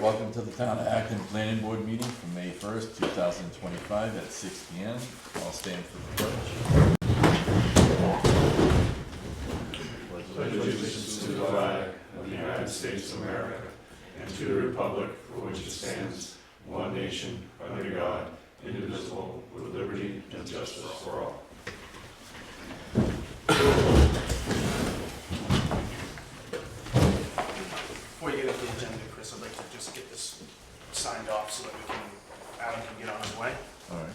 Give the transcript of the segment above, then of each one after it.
Welcome to the Town of Acton Planning Board meeting for May 1st, 2025 at 6 p.m. I'll stand for the pledge. Pledge allegiance to the flag of the United States of America and to the republic for which it stands, one nation, under God, indivisible, with liberty and justice for all. Before you get into the agenda, Chris, I'd like to just get this signed off so that Adam can get on his way. All right.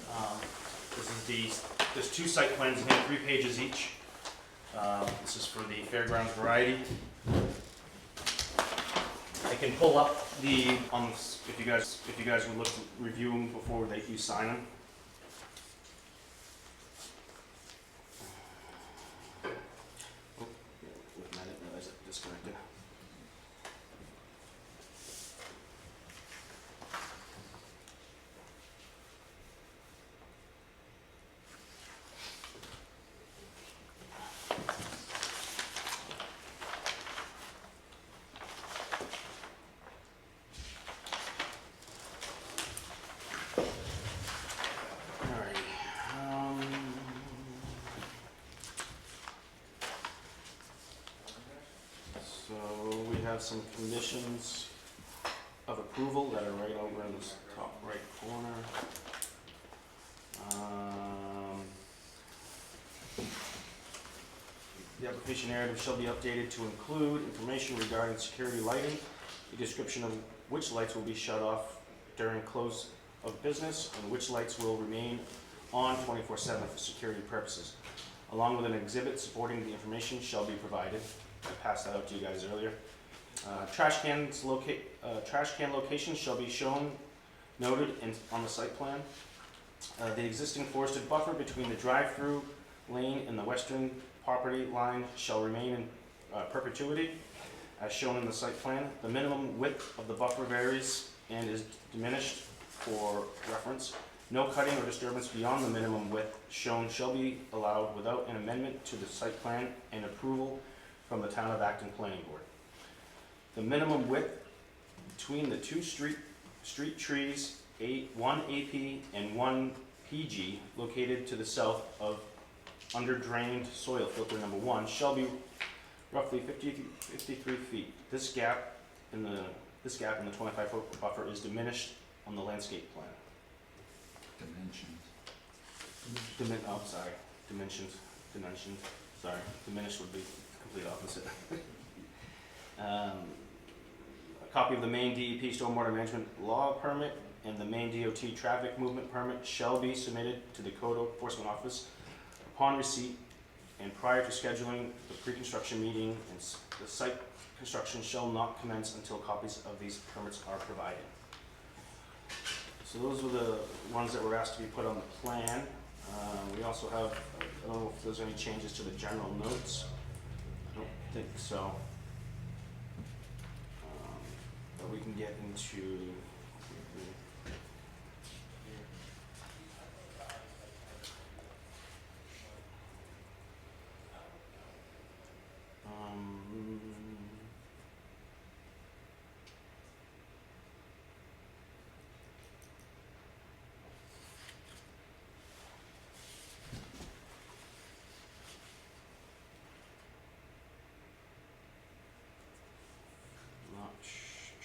There's two site plans in here, 3 pages each. This is for the Fairgrounds Variety. I can pull up if you guys would look to review them before you sign them. Oh, wait a minute, I didn't realize it disconnected. So we have some conditions of approval that are right over in this top right corner. The application narrative shall be updated to include information regarding security lighting, a description of which lights will be shut off during close of business, and which lights will remain on 24/7 for security purposes, along with an exhibit supporting the information shall be provided. I passed that out to you guys earlier. Trash can location shall be shown, noted on the site plan. The existing forested buffer between the drive-through lane and the western property line shall remain in perpetuity, as shown in the site plan. The minimum width of the buffer varies and is diminished for reference. No cutting or disturbance beyond the minimum width shown shall be allowed without an amendment to the site plan and approval from the Town of Acton Planning Board. The minimum width between the two street trees, one AP and one PG, located to the south of under-drained soil filter number 1, shall be roughly 53 feet. This gap in the 25-foot buffer is diminished on the landscape plan. Dimensions. Sorry, diminished would be complete opposite. A copy of the Maine DEP Stormwater Management Law Permit and the Maine DOT Traffic Movement Permit shall be submitted to the Code Enforcement Office upon receipt and prior to scheduling the pre-construction meeting, and the site construction shall not commence until copies of these permits are provided. So those were the ones that were asked to be put on the plan. We also have, I don't know if there's any changes to the general notes. I don't think so. But we can get into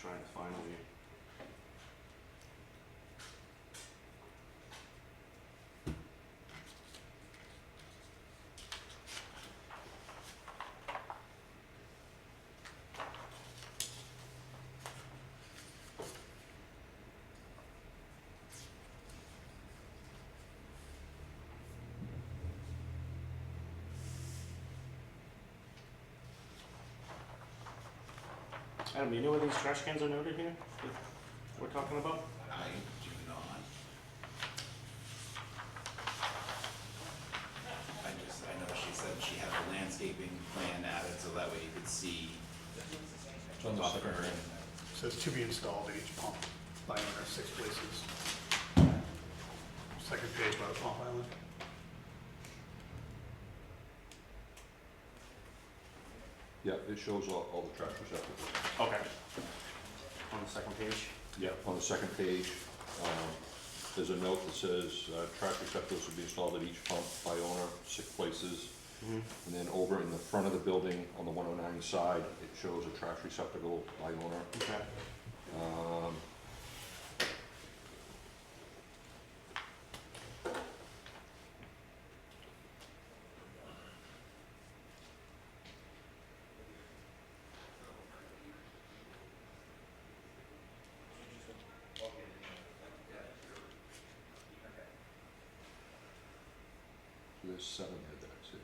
trying to find the Adam, you know where these trash cans are noted here that we're talking about? I do not. I know she said she had a landscaping plan added so that way you could see the buffer. It says to be installed at each pump line owner, 6 places. Second page about pump island. Yeah, it shows all the trash receptacles. Okay. On the second page. Yeah, on the second page, there's a note that says, trash receptacles will be installed at each pump by owner, 6 places. Mhm. And then over in the front of the building, on the 109 side, it shows a trash receptacle by owner. Okay. Um, There's 7 here that I see.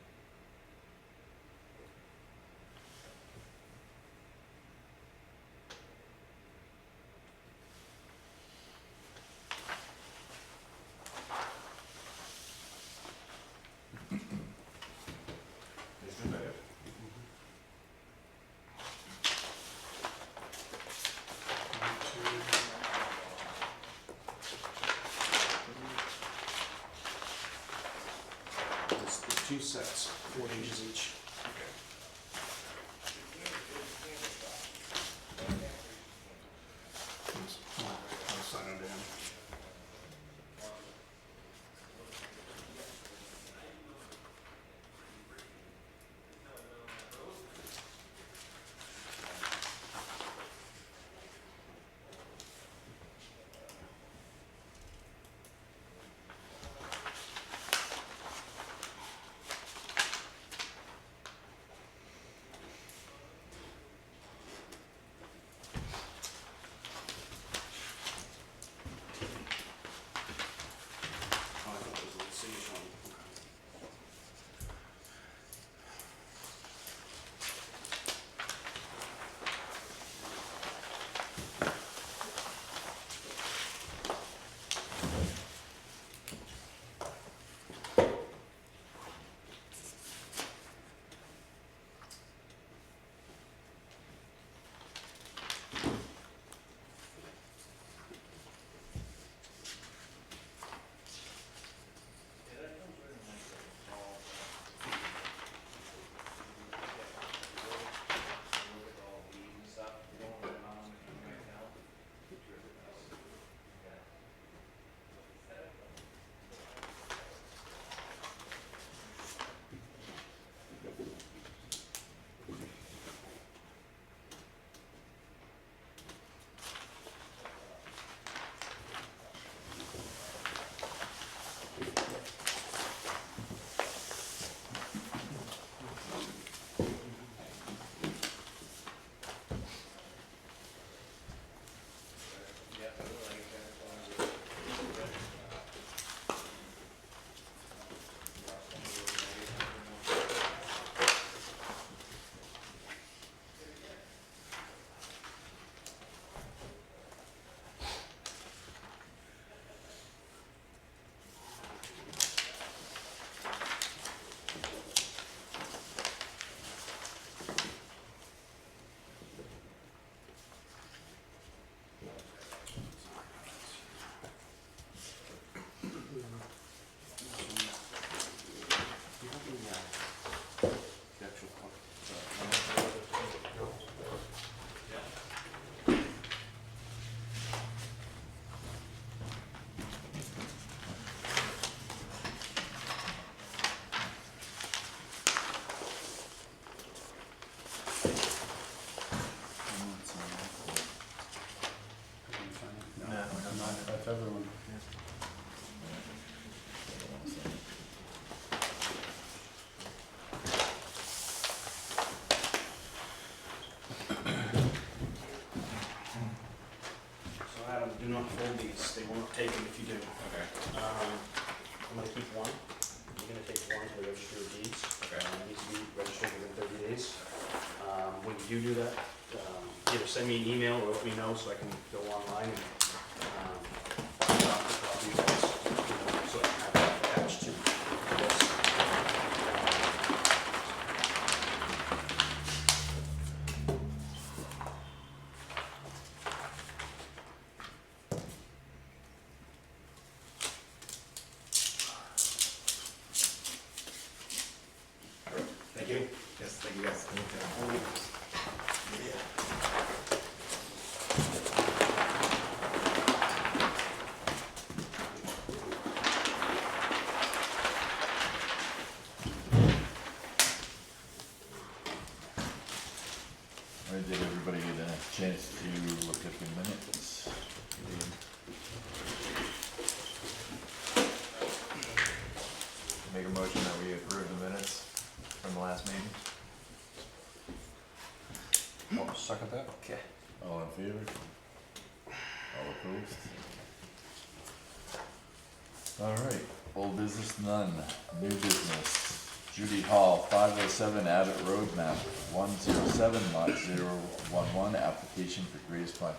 There's 2 sets, 4 inches each. I'll sign under him. Oh, I thought it was a little signature on it. That's everyone. So Adam, do not fold these, they won't take them if you do. Okay, I'm gonna keep one, you're gonna take one to the registry of deeds. okay. It needs to be registered within 30 days. When you do that, either send me an email or let me know so I can go online and find out the copy of this, so I can have it attached to this. Thank you. Yes, thank you guys. that. Okay. All in favor? All opposed? All right, old business none, new business. Judy Hall, 507 Abbott Road, map 107, lot 011, application for greatest plant.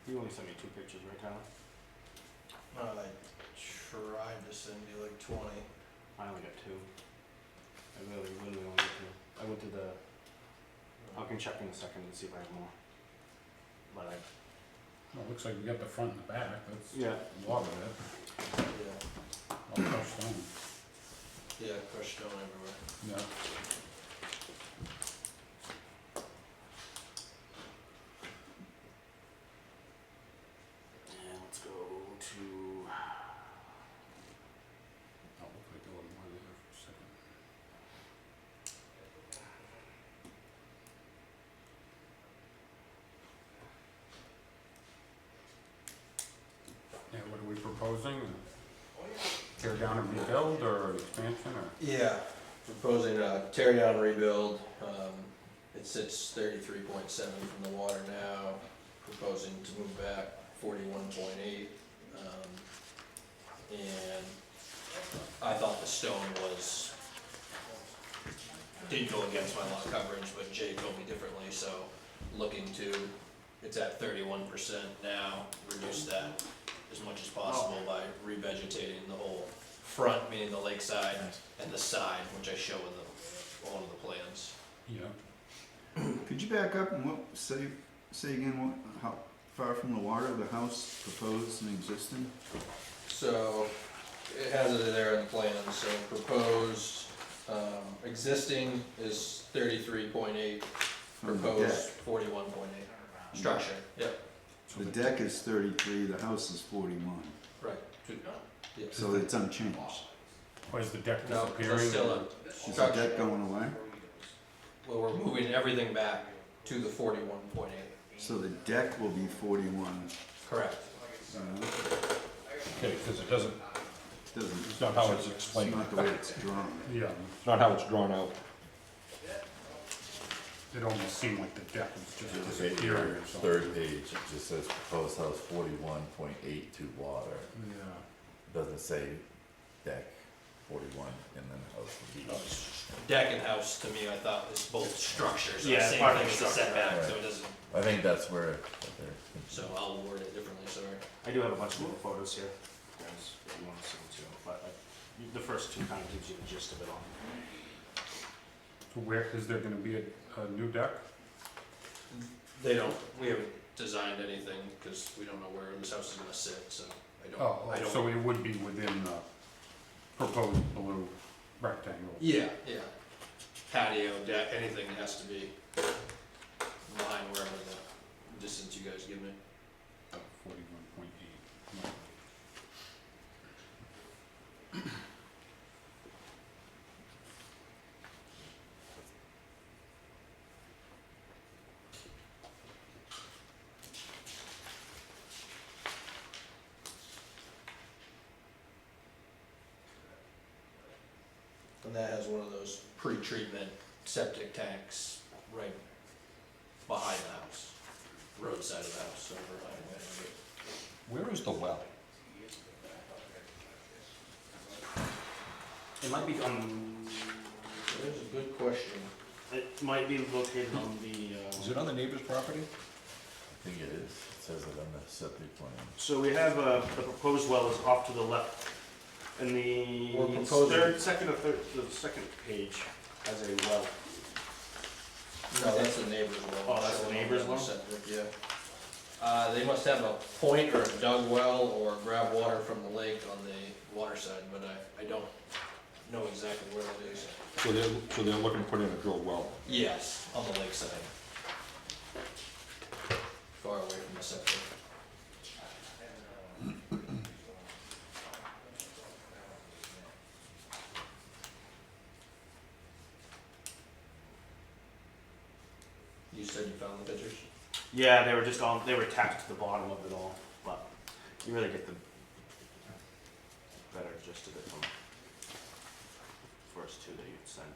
You only sent me 2 pictures, right, Tyler? I tried to send you like 20. I only got 2. I really only got 2. I went to the, I can check in a second and see if I have more. But Well, it looks like we got the front and the back, that's yeah. a lot of it, Yeah. all crushed stone. Yeah, crushed stone everywhere. Yeah. And let's go to, Oh, looks like there was more there for a second. Yeah, what are we proposing? Tear down and rebuild, or an expansion, or? Yeah, proposing a tear down rebuild. It sits 33.7 from the water now. Proposing to move back 41.8. And I thought the stone didn't go against my lot coverage, but Jay told me differently, so looking to, it's at 31% now, reduce that as much as possible by revegetating the whole front, meaning the lakeside, and the side, which I show in one of the plans. Yeah. Could you back up and say again how far from the water the house proposed and existing? So, it has it there in the plan, so proposed, existing is 33.8, From the proposed deck? 41.8. Structure, yep, The deck is 33, the house is 41, right. Yep. so it's unchanged. Why is the deck No, disappearing? it's still Is the structure. deck going away? Well, we're moving everything back to the 41.8. So the deck will be 41. Correct. Okay, because it doesn't, Doesn't, it's not how it's it's explained. not the way it's drawn. Yeah, It's not how it's drawn out. it almost seemed like the deck was just It's disappearing or something. third page, it just says proposed house 41.82 water. Yeah. Doesn't say deck 41 and then house would be. Deck and house, to me, I thought is both structures, Yeah, the same part of thing the as the structure, setback, right. so it doesn't, I think that's where they're. so I'll word it differently, sorry. I do have a bunch of little photos here, guys, if you want to see them too. But the first 2 kind of gives you the gist of it all. So where, is there gonna be a new deck? We haven't designed anything, because we don't know where this house is gonna sit, so I don't. So it would be within the proposed blue rectangle? Yeah, yeah. Patio, deck, anything has to be behind wherever the distance you guys give me. 41.8. And that has one of those pre-treatment septic tanks right behind the house, roadside of the house, over behind it. Where is the well? It might be on. That's a good question. It might be located on the. Is it on the neighbor's property? I think it is, it says it on the septic plan. So we have the proposed well is off to the left. And the We're proposing- the second page has a well. No, that's the neighbor's well. Oh, that's the neighbor's well? Septic, yeah. They must have a point or a dug well or grab water from the lake on the water side, but I don't know exactly where that is. So they're looking to put in a drill well. Yes, on the lake side. Far away from the septic. You said you found the pictures? Yeah, they were just on, they were attached to the bottom of it all, but you really get the better gist of it from the first two that you sent.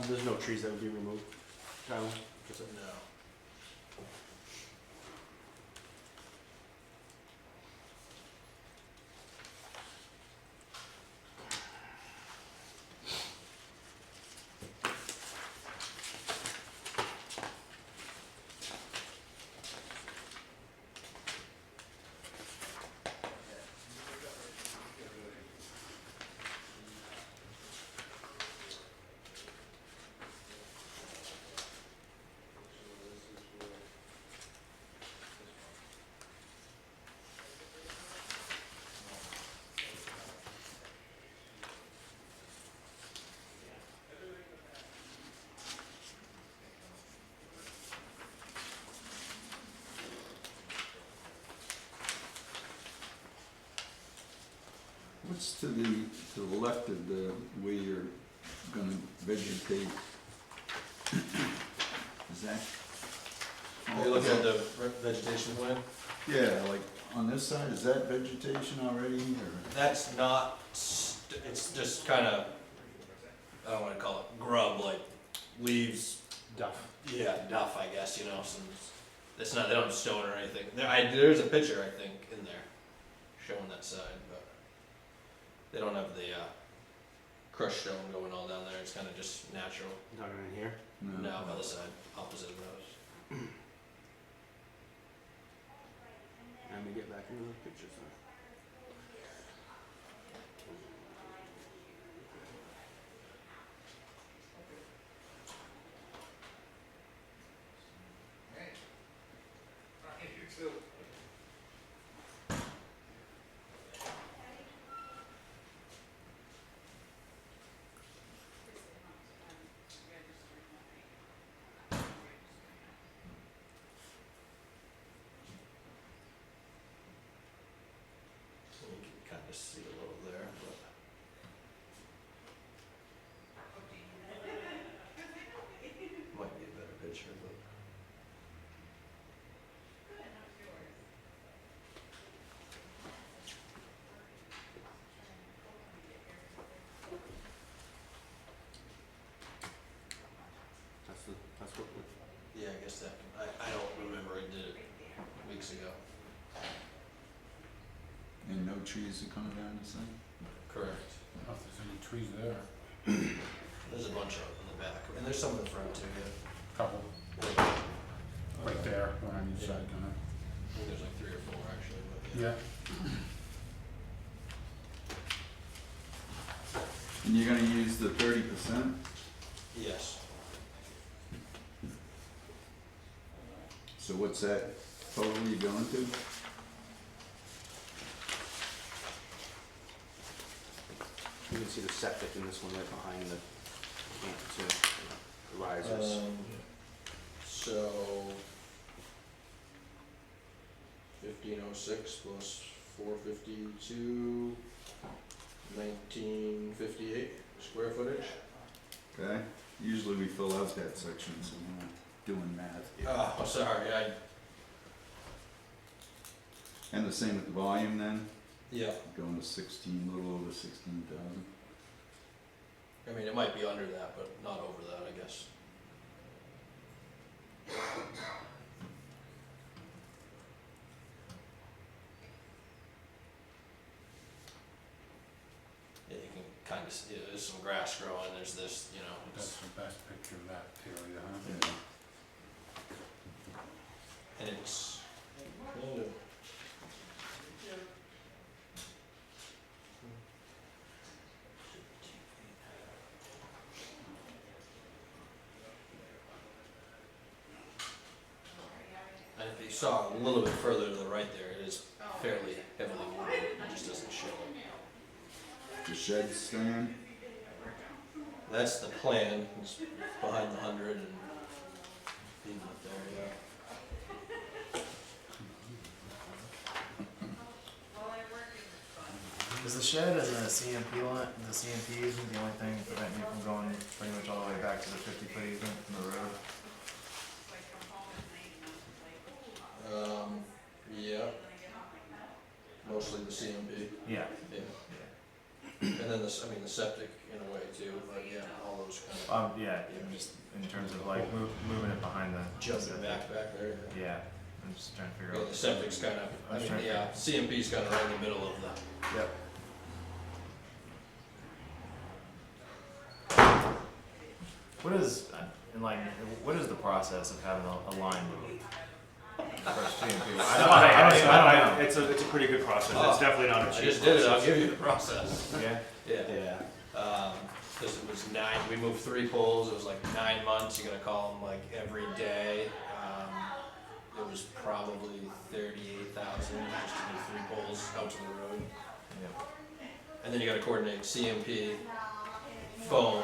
There's no trees that would be removed, Tyler? Just a- No. What's to the left of the, where you're gonna vegetate? Is that? Are you looking at the vegetation plan? Yeah, like on this side, is that vegetation already, or? That's not, it's just kinda, I don't wanna call it grub, like leaves. Duff. Yeah, duff, I guess, you know, some, it's not, they don't have stone or anything. There's a picture, I think, in there, showing that side, but they don't have the, crushed stone going all down there, it's kinda just natural. Not in here? No, other side, opposite of those. Let me get back into the pictures then. You can kinda see a little there, but. Might be a better picture, but. That's what, Yeah, I guess that, I don't remember, I did it weeks ago. And no trees are coming down the side? Correct. I don't know if there's any trees there. There's a bunch of them in the back, and there's some in the front too, yeah. Couple, right there, one on each side, kinda. I think there's like 3 or 4 actually, but yeah. Yeah. And you're gonna use the 30%? Yes. So what's that total you going to? You can see the septic in this one right behind the risers. So 1506 plus 452, 1958 square footage. Okay, usually we fill out that section, so we're not doing math. Oh, sorry, And the same with the volume then, yeah, going to 16, a little over 16,000. I mean, it might be under that, but not over that, I guess. Yeah, you can kind of see, there's some grass growing, there's this, you know, That's it's, the best picture of that area, huh? and it's, and if you saw a little bit further to the right there, it is fairly heavily wooded, it just doesn't show it. The shed stand, That's the plan, it's behind the 100 and being up there, yeah. Is the shed and the CMP line, the CMP easement the only thing preventing you from going pretty much all the way back to the 50-foot easement from the road? Yeah. Mostly the CMP, Yeah. yeah. Yeah. And then the, I mean, the septic in a way too, but yeah, all those kind of Yeah, just in terms of like moving it behind the. jumping back there. Yeah, I'm just trying to figure Yeah, out. the septic's kind of, I mean, yeah, CMP's kind of right in the middle of the. Yep. What is, what is the process of having a line moved? For CMP? I don't know. It's a pretty good process. Oh, It's definitely not a I cheap just did it, I'll process. give you the process. Yeah. Yeah. Cause it was we moved 3 poles, it was like 9 months, you gotta call them like every day. It was probably 38,000 just to do 3 poles out to the road. Yeah. And then you gotta coordinate CMP, phone,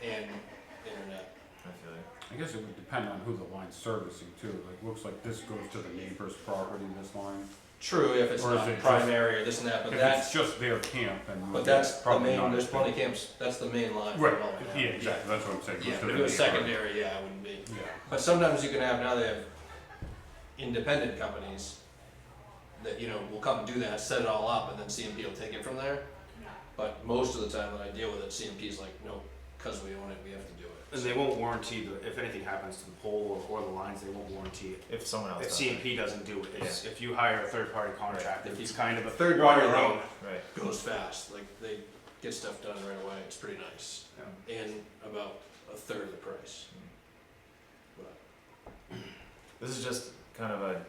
and internet. I feel you. I guess it would depend on who the line's servicing too, like, looks like this goes to the neighbor's property, this line. True, if it's Or is not it just- primary or this and that, but If that's, it's just their camp and. but that's the probably main, not there's as plenty big. of camps, that's the main line for Right, all of it. yeah, exactly, that's what I'm saying. goes Yeah, to but if the it was neighbor. secondary, yeah, it wouldn't be. Yeah, But sometimes you can have, now they have independent companies that, you know, will come and do that, set it all up, and then CMP will take it from there. But most of the time when I deal with it, CMP's like, no, cause we own it, we have to do it. And they won't warranty if anything happens to the pole or the lines, they won't warranty it. If someone else If does it. CMP doesn't do it, it's, if you hire a third-party contractor, Right. it's kind of a Third you're on party your own. road Right. goes fast, like they get stuff done right away, it's pretty nice. And about a third of the price. But This is just kind of a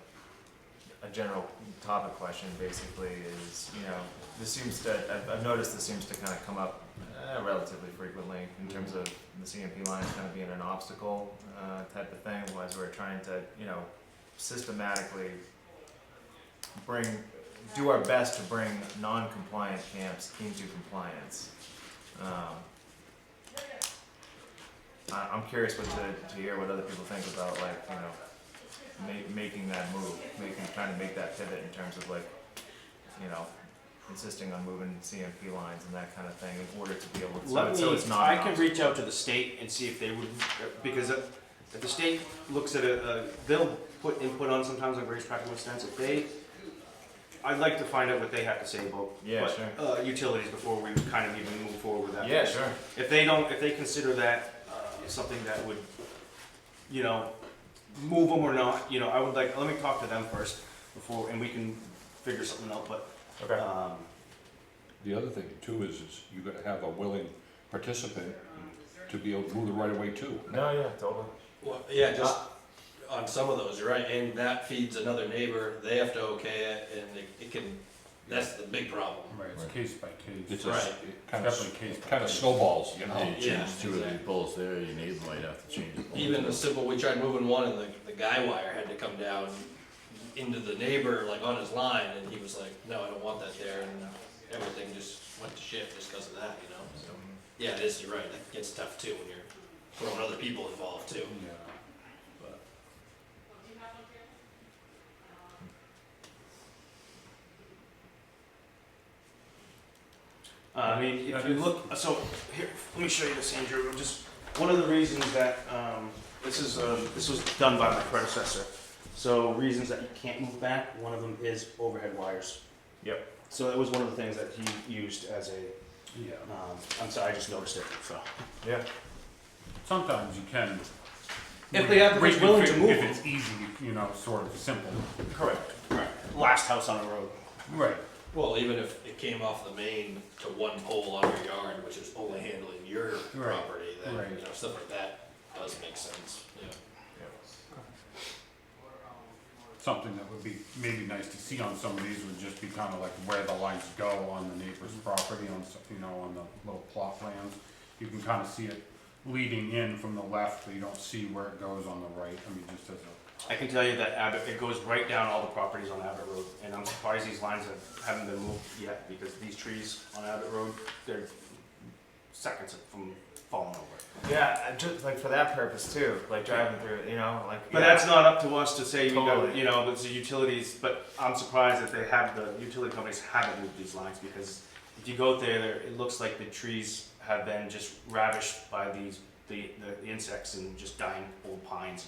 general topic question, basically, is, you know, this seems to, I've noticed this seems to kind of come up relatively frequently in terms of the CMP lines kind of being an obstacle type of thing, as we're trying to, you know, systematically do our best to bring non-compliant camps into compliance. I'm curious to hear what other people think about, like, you know, making that move, trying to make that pivot in terms of, like, you know, insisting on moving CMP lines and that kind of thing in order to be able to, so it's not. I an can obstacle. reach out to the state and see if they would, because if the state looks at they'll put input on sometimes on race tracking extents, I'd like to find out what they have to say about Yeah, sure. utilities before we kind of even move forward with that. Yeah, sure. If they consider that something that would, you know, move them or not, you know, I would let me talk to them first before, and we can figure something out, but, Okay. The other thing too is you gotta have a willing participant to be able to move the right of way too. No, yeah, totally. well, yeah, just on some of those, you're right, and that feeds another neighbor, they have to okay it, and it can That's the big problem. Right, it's Right. case by case. It's Right. Definitely case by kind of case. snowballs, you know? Yeah, you Yeah, change two of the exactly. poles there, your neighbor might have to change it. Even the simple, we tried moving one and the guy wire had to come down into the neighbor, like on his line, and he was like, no, I don't want that there, and everything just went to shit just because of that, you know, so. Yeah, it is, you're right, that gets tough too when you're throwing other people involved too, Yeah. but. I mean, if you look, so here, let me show you this, Andrew. Just one of the reasons that this was done by my predecessor. So reasons that you can't move back. One of them is overhead wires. Yep. So that was one of the things that he used as a. Yeah. I'm sorry, I just noticed it. So Yeah. Sometimes you can. if the applicant's willing to move If them. it's easy, you know, sort of simple. Correct. Last house on the road. Right. Well, even if it came off the main to one pole on your yard, which is only handling your Right. property, then, Right. you know, stuff like that does make sense, yeah. Something that would be maybe nice to see on some of these would just be kind of like where the lines go on the neighbor's property on, you know, on the little plot plans. You can kind of see it leading in from the left, but you don't see where it goes on the right. I mean, just as a, I can tell you that Abbott, it goes right down all the properties on Abbott Road, and I'm surprised these lines haven't been moved yet, because these trees on Abbott Road, they're seconds from falling over. Yeah, just like for that purpose too, like driving through it, you know, like. But yeah. that's not up to us to say, Totally. you know, it's the utilities, but I'm surprised that the utility companies haven't moved these lines, because if you go there, it looks like the trees have been just ravished by the insects and just dying old pines.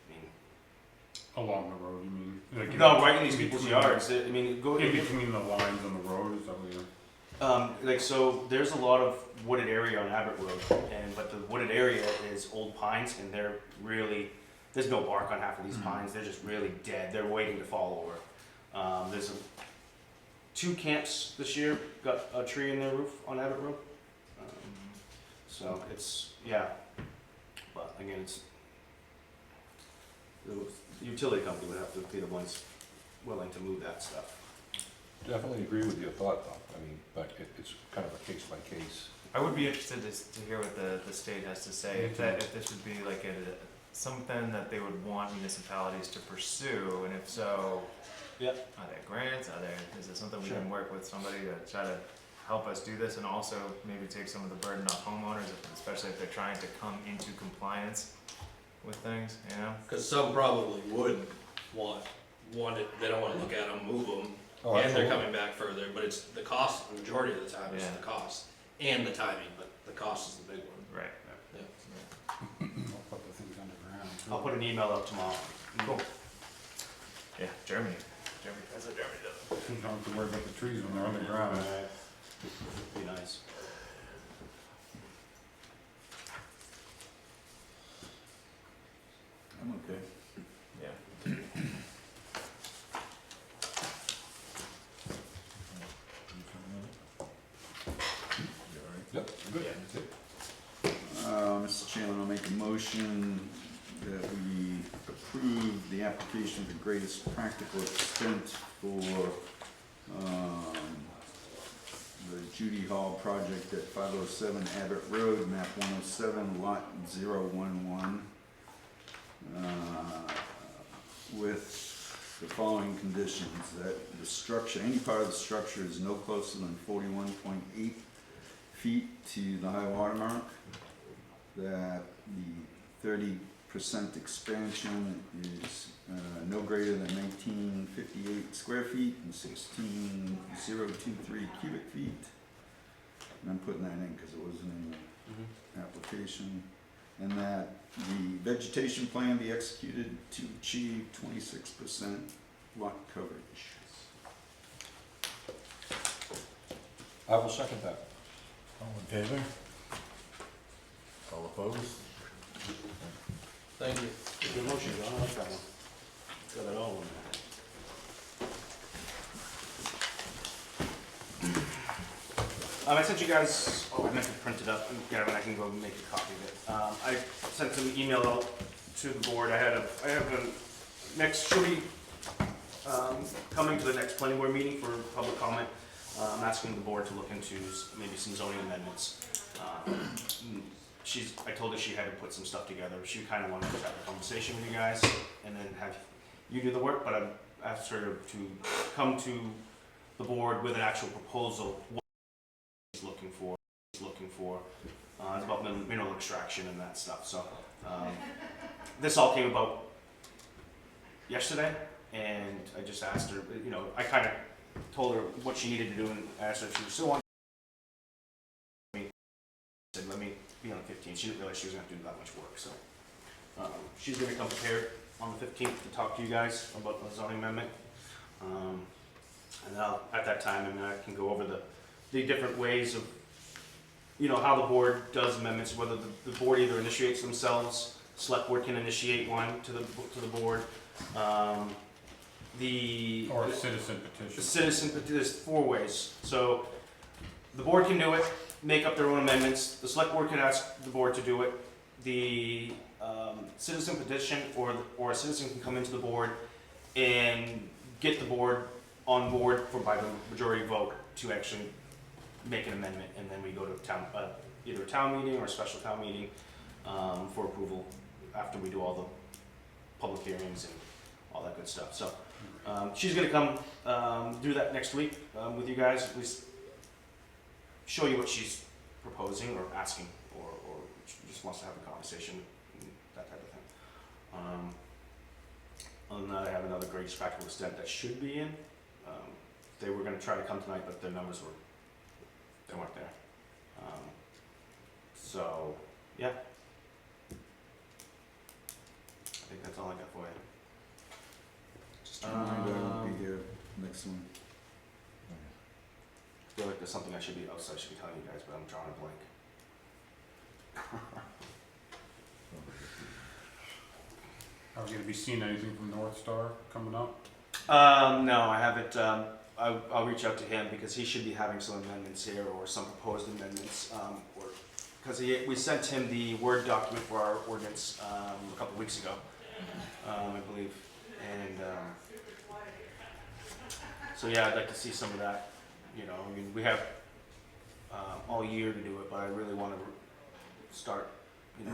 I mean, along the road, you mean? Like no, right in these in people's between- yards, I mean, go. In between the lines on the road, is that what you're? Like, so there's a lot of wooded area on Abbott Road, but the wooded area is old pines, and they're really, there's no bark on half of these pines, they're just really dead, they're waiting to fall over. There's 2 camps this year got a tree in their roof on Abbott Road. So it's, yeah, but again, it's, the utility company would have to be the ones willing to move that stuff. Definitely agree with your thought, though. I mean, but it's kind of a case by case. I would be interested to hear what the state has to say, if this would be like something that they would want municipalities to pursue, and if so, Yep. are there grants, is it something we Sure. can work with somebody to try to help us do this, and also maybe take some of the burden off homeowners, especially if they're trying to come into compliance with things, you know? Cause some probably would want it, they don't wanna look at them, move them, Oh, and they're absolutely. coming back further, but it's the cost, the majority of the time is Yeah. the cost, and the timing, but the cost is the big one. Right. I'll put the things underground. I'll put an email out tomorrow. Cool. Yeah, Germany, that's what Germany does. You don't have to worry about the trees when they're underground. Alright. Be nice. I'm okay. Yeah. Yep, good. Mr. Chairman, I'll make a motion that we approve the application to the greatest practical extent for, the Judy Hall project at 507 Abbott Road, map 107, lot 011, with the following conditions, that the structure, any part of the structure is no closer than 41.8 feet to the high water mark, that the 30% expansion is no greater than 1958 square feet and 16,023 cubic feet. And I'm putting that in because it wasn't in the application. And that the vegetation plan be executed to achieve 26% lot coverage. I will second that. All in favor? All opposed? Thank you. Good motion, John, I like that one. Got it all in there. I sent you guys, I meant to print it up, and Gavin, I can go make a copy of it. I sent some email out to the board, I have a next, should we, coming to the next planning board meeting for public comment. I'm asking the board to look into maybe some zoning amendments. I told her she had to put some stuff together. She kind of wanted to have a conversation with you guys and then have you do the work, but I've asked her to come to the board with an actual proposal, what she's looking for. It's about mineral extraction and that stuff, so. This all came about yesterday, and I just asked her, I kind of told her what she needed to do, and asked her if she was still on. Said, let me be on the 15th. She didn't realize she was going to have to do that much work, so. She's going to come prepared on the 15th to talk to you guys about the zoning amendment. And at that time, I can go over the different ways of, how the board does amendments, whether the board either initiates themselves, select board can initiate one to the board. Or a citizen petition. There's 4 ways. So the board can do it, make up their own amendments. The select board can ask the board to do it. The citizen petition or a citizen can come into the board and get the board on board by the majority vote to actually make an amendment, and then we go to either a town meeting or a special town meeting for approval after we do all the public hearings and all that good stuff. So she's going to come do that next week with you guys, at least show you what she's proposing or asking, or she just wants to have a conversation, that type of thing. Other than that, I have another greatest practical extent that should be in. They were going to try to come tonight, but their numbers they weren't there. So, yeah. I think that's all I got for you. Just a reminder, I will be here next one. I feel like there's something I should be telling you guys, but I'm drawing a blank. Are we gonna be seeing anything from North Star coming up? No, I haven't. I'll reach out to him because he should be having some amendments here or some proposed amendments. Because we sent him the Word document for our ordinance a couple weeks ago, I believe. And so yeah, I'd like to see some of that. We have all year to do it, but I really want to start,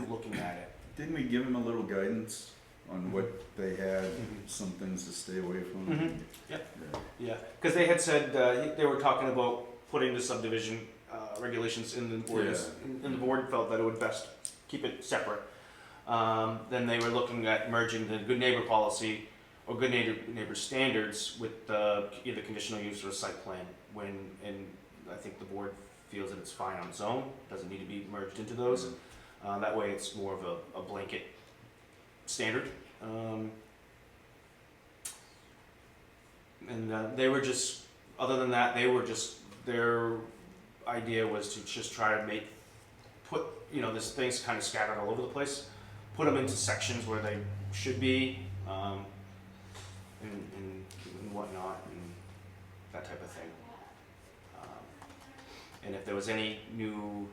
looking at it. Didn't we give him a little guidance on what they had, some things to stay away from? Mhm. Yep. Yeah, because they had said they were talking about putting the subdivision regulations in the ordinance, and the board felt that it would best keep it separate. Then they were looking at merging the good neighbor policy or good neighbor standards with either conditional use or a site plan. And I think the board feels that it's fine on its own, doesn't need to be merged into those. That way, it's more of a blanket standard. They were just, other than that, their idea was to just try to put this thing's kind of scattered all over the place, put them into sections where they should be, and whatnot, and that type of thing. And if there was any new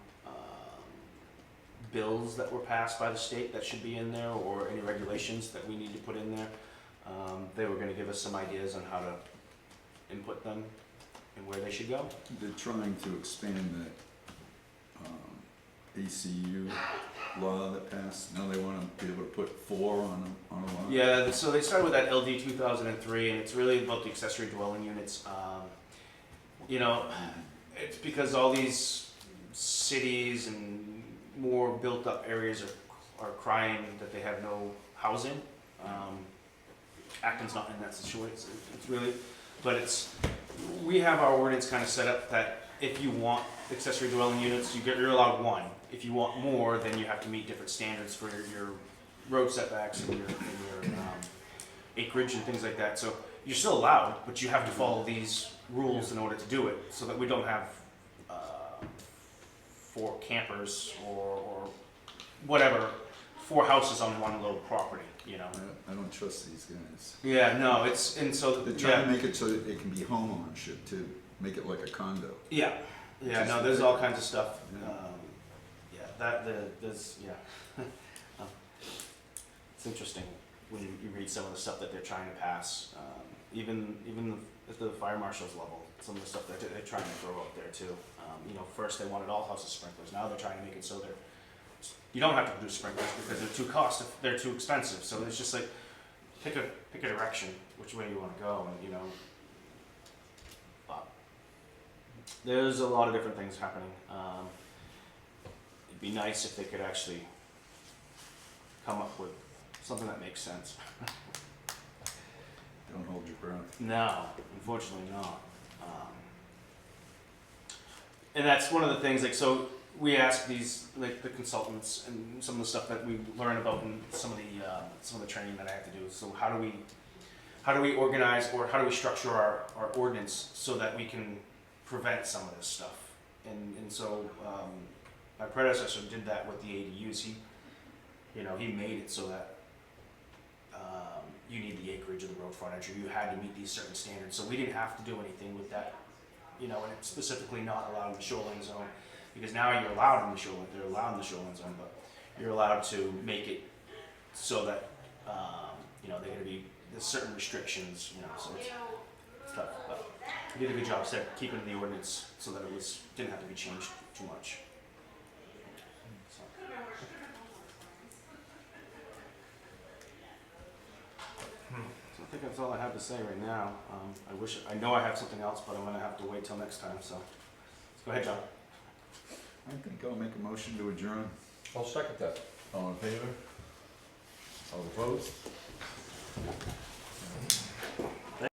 bills that were passed by the state that should be in there, or any regulations that we need to put in there, they were going to give us some ideas on how to input them and where they should go. They're trying to expand that ACU law that passed. Now they want to be able to put 4 on a lot. Yeah, so they started with that LD 2003, and it's really about the accessory dwelling units. It's because all these cities and more built up areas are crying that they have no housing. Acton's not in that situation. It's really, but we have our ordinance kind of set up that if you want accessory dwelling units, you're allowed 1. If you want more, then you have to meet different standards for your road setbacks and your acreage and things like that. So you're still allowed, but you have to follow these rules in order to do it, so that we don't have 4 campers or whatever, 4 houses on one little property. I don't trust these guys. Yeah, no, They're trying to make it so that it can be home ownership too. Make it like a condo. Yeah, no, there's all kinds of stuff. There's it's interesting. when you read some of the stuff that they're trying to pass, even at the fire marshal's level, some of the stuff that they're trying to throw out there too. You know, first they wanted all houses sprinklers, now they're trying to make it so you don't have to produce sprinklers because they're too expensive. So it's just like, pick a direction, which way you wanna go, and you know. But there's a lot of different things happening. It'd be nice if they could actually come up with something that makes sense. Don't hold your breath. No, unfortunately not. And that's one of the things, like, so we ask these, like, the consultants and some of the stuff that we learn about in some of the training that I have to do. So how do we organize, or how do we structure our ordinance so that we can prevent some of this stuff? And so, my predecessor did that with the ADUs. He made it so that, you need the acreage of the road frontage, or you had to meet these certain standards. So we didn't have to do anything with that, and it's specifically not allowed in the shoreline zone, because now you're allowed in the shoreline, they're allowed in the shoreline zone, but you're allowed to make it so that, they're gonna be, there's certain restrictions, so it's tough. But we did a good job keeping the ordinance so that didn't have to be changed too much. So. So I think that's all I have to say right now. I know I have something else, but I'm gonna have to wait till next time, so. Let's go ahead, John. I think I'll make a motion to adjourn. I'll second that. All in favor? All opposed?